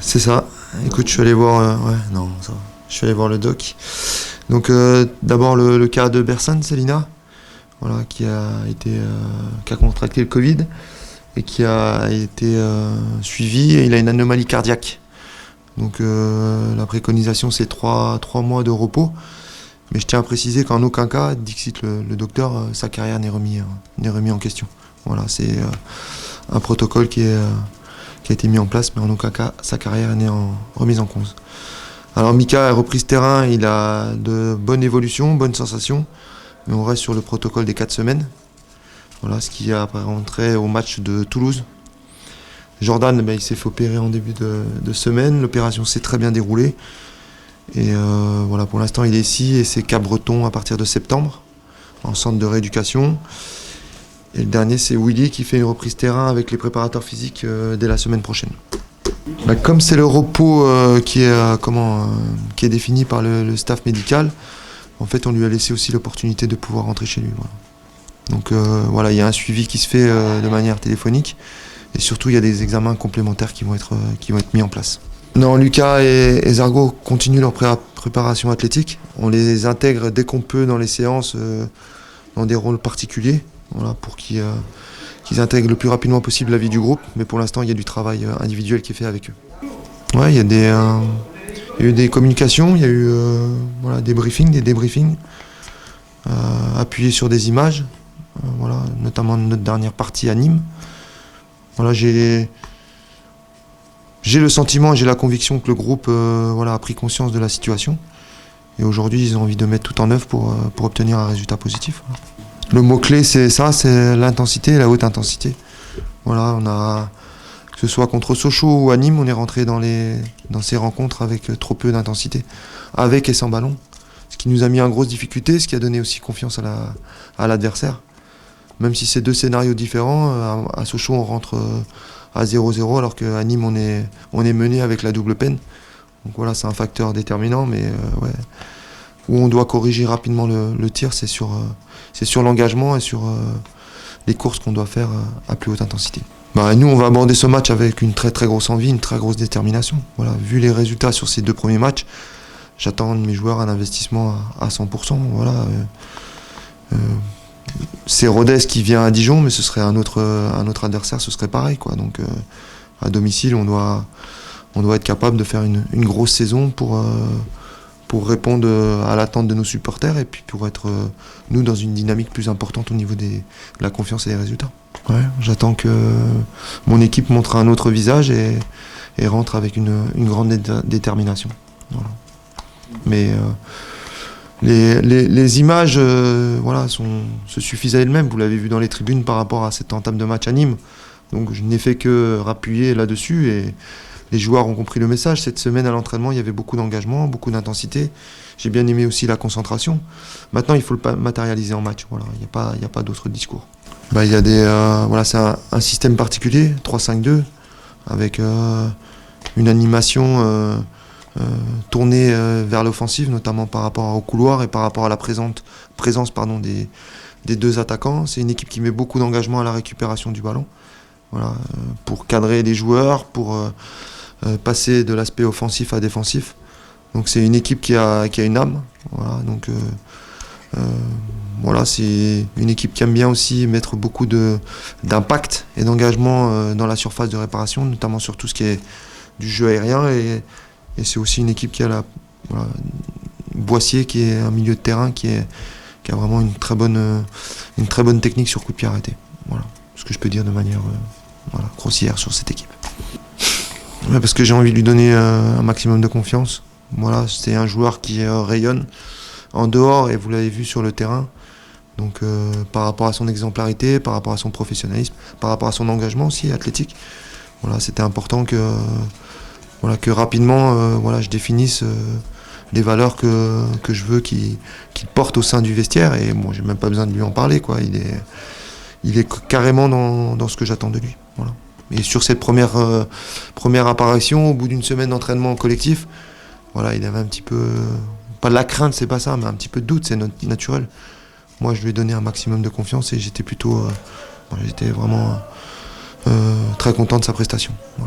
C'est ça. Écoute, je suis allé voir. Ouais, non, ça va. Je suis allé voir le doc. Donc, d'abord le cas de Bersan, Célina, voilà, qui a contracté le Covid et qui a été suivi. Et il a une anomalie cardiaque. Donc, la préconisation, c'est 3 mois de repos. Mais je tiens à préciser qu'en aucun cas, dixit le docteur, sa carrière n'est remis en question. Voilà, c'est un protocole qui a été mis en place, mais en aucun cas, sa carrière n'est remise en cause. Alors Mika a repris ce terrain, il a de bonnes évolutions, bonnes sensations, mais on reste sur le protocole des 4 semaines. Voilà, ce qui a rentré au match de Toulouse. Jordan, il s'est fait opérer en début de semaine, l'opération s'est très bien déroulée. Et voilà, pour l'instant, il est ici et c'est Cap-Breton à partir de septembre, en centre de rééducation. Et le dernier, c'est Willy qui fait une reprise terrain avec les préparateurs physiques dès la semaine prochaine. Comme c'est le repos qui est défini par le staff médical, en fait, on lui a laissé aussi l'opportunité de pouvoir rentrer chez lui. Voilà. Donc voilà, il y a un suivi qui se fait de manière téléphonique et surtout, il y a des examens complémentaires qui vont être mis en place. Non, Lucas et Zargo continuent leur préparation athlétique. On les intègre dès qu'on peut dans les séances, dans des rôles particuliers, voilà, pour qu'ils intègrent le plus rapidement possible la vie du groupe. Mais pour l'instant, il y a du travail individuel qui est fait avec eux. Ouais, il y a eu des communications, il y a eu des débriefings, appuyés sur des images, voilà, notamment notre dernière partie à Nîmes. Voilà, j'ai le sentiment et j'ai la conviction que le groupe a pris conscience de la situation. Et aujourd'hui, ils ont envie de mettre tout en œuvre pour obtenir un résultat positif. Voilà. Le mot-clé, c'est ça, c'est l'intensité, la haute intensité. Voilà, que ce soit contre Sochaux ou à Nîmes, on est rentré dans ces rencontres avec trop peu d'intensité, avec et sans ballon. Ce qui nous a mis en grosse difficulté, ce qui a donné aussi confiance à l'adversaire. Même si c'est 2 scénarios différents, à Sochaux, on rentre à 0-0, alors qu'à Nîmes, on est mené avec la double peine. Donc voilà, c'est un facteur déterminant, mais où on doit corriger rapidement le tir, c'est sur l'engagement et sur les courses qu'on doit faire à plus haute intensité. Nous, on va aborder ce match avec une très très grosse envie, une très grosse détermination. Voilà, vu les résultats sur ces 2 premiers matchs, j'attends de mes joueurs un investissement à 100%. Voilà, c'est Rodez qui vient à Dijon, mais ce serait un autre adversaire, ce serait pareil, quoi. Donc à domicile, on doit être capable de faire une grosse saison pour répondre à l'attente de nos supporters et puis pour être nous dans une dynamique plus importante au niveau de la confiance et des résultats. Ouais, j'attends que mon équipe montre un autre visage et rentre avec une grande détermination. Voilà. Mais les images se suffisent à elles-mêmes. Vous l'avez vu dans les tribunes par rapport à cette entame de match à Nîmes. Donc je n'ai fait que rappuyer là-dessus et les joueurs ont compris le message. Cette semaine à l'entraînement, il y avait beaucoup d'engagement, beaucoup d'intensité. J'ai bien aimé aussi la concentration. Maintenant, il faut le matérialiser en match. Voilà, il n'y a pas d'autre discours. Il y a c'est un système particulier, 3-5-2, avec une animation tournée vers l'offensive, notamment par rapport au couloir et par rapport à la présence des 2 attaquants. C'est une équipe qui met beaucoup d'engagement à la récupération du ballon, voilà, pour cadrer les joueurs, pour passer de l'aspect offensif à défensif. Donc c'est une équipe qui a une âme. Voilà, donc c'est une équipe qui aime bien aussi mettre beaucoup d'impact et d'engagement dans la surface de réparation, notamment sur tout ce qui est du jeu aérien. Et c'est aussi une équipe qui a Boissier, qui est un milieu de terrain qui a vraiment une très bonne technique sur coup de pied arrêté. Voilà ce que je peux dire de manière grossière sur cette équipe. Ouais, parce que j'ai envie de lui donner un maximum de confiance. Voilà, c'est un joueur qui rayonne en dehors et vous l'avez vu sur le terrain. Donc par rapport à son exemplarité, par rapport à son professionnalisme, par rapport à son engagement aussi athlétique, voilà, c'était important que rapidement je définisse les valeurs que je veux qu'il porte au sein du vestiaire. Et bon, j'ai même pas besoin de lui en parler, quoi. Il est carrément dans ce que j'attends de lui. Voilà. Et sur cette première apparition, au bout d'une semaine d'entraînement collectif, voilà, il avait un petit peu, pas de la crainte, c'est pas ça, mais un petit peu de doute, c'est naturel. Moi, je lui ai donné un maximum de confiance et j'étais vraiment très content de sa prestation. Voilà.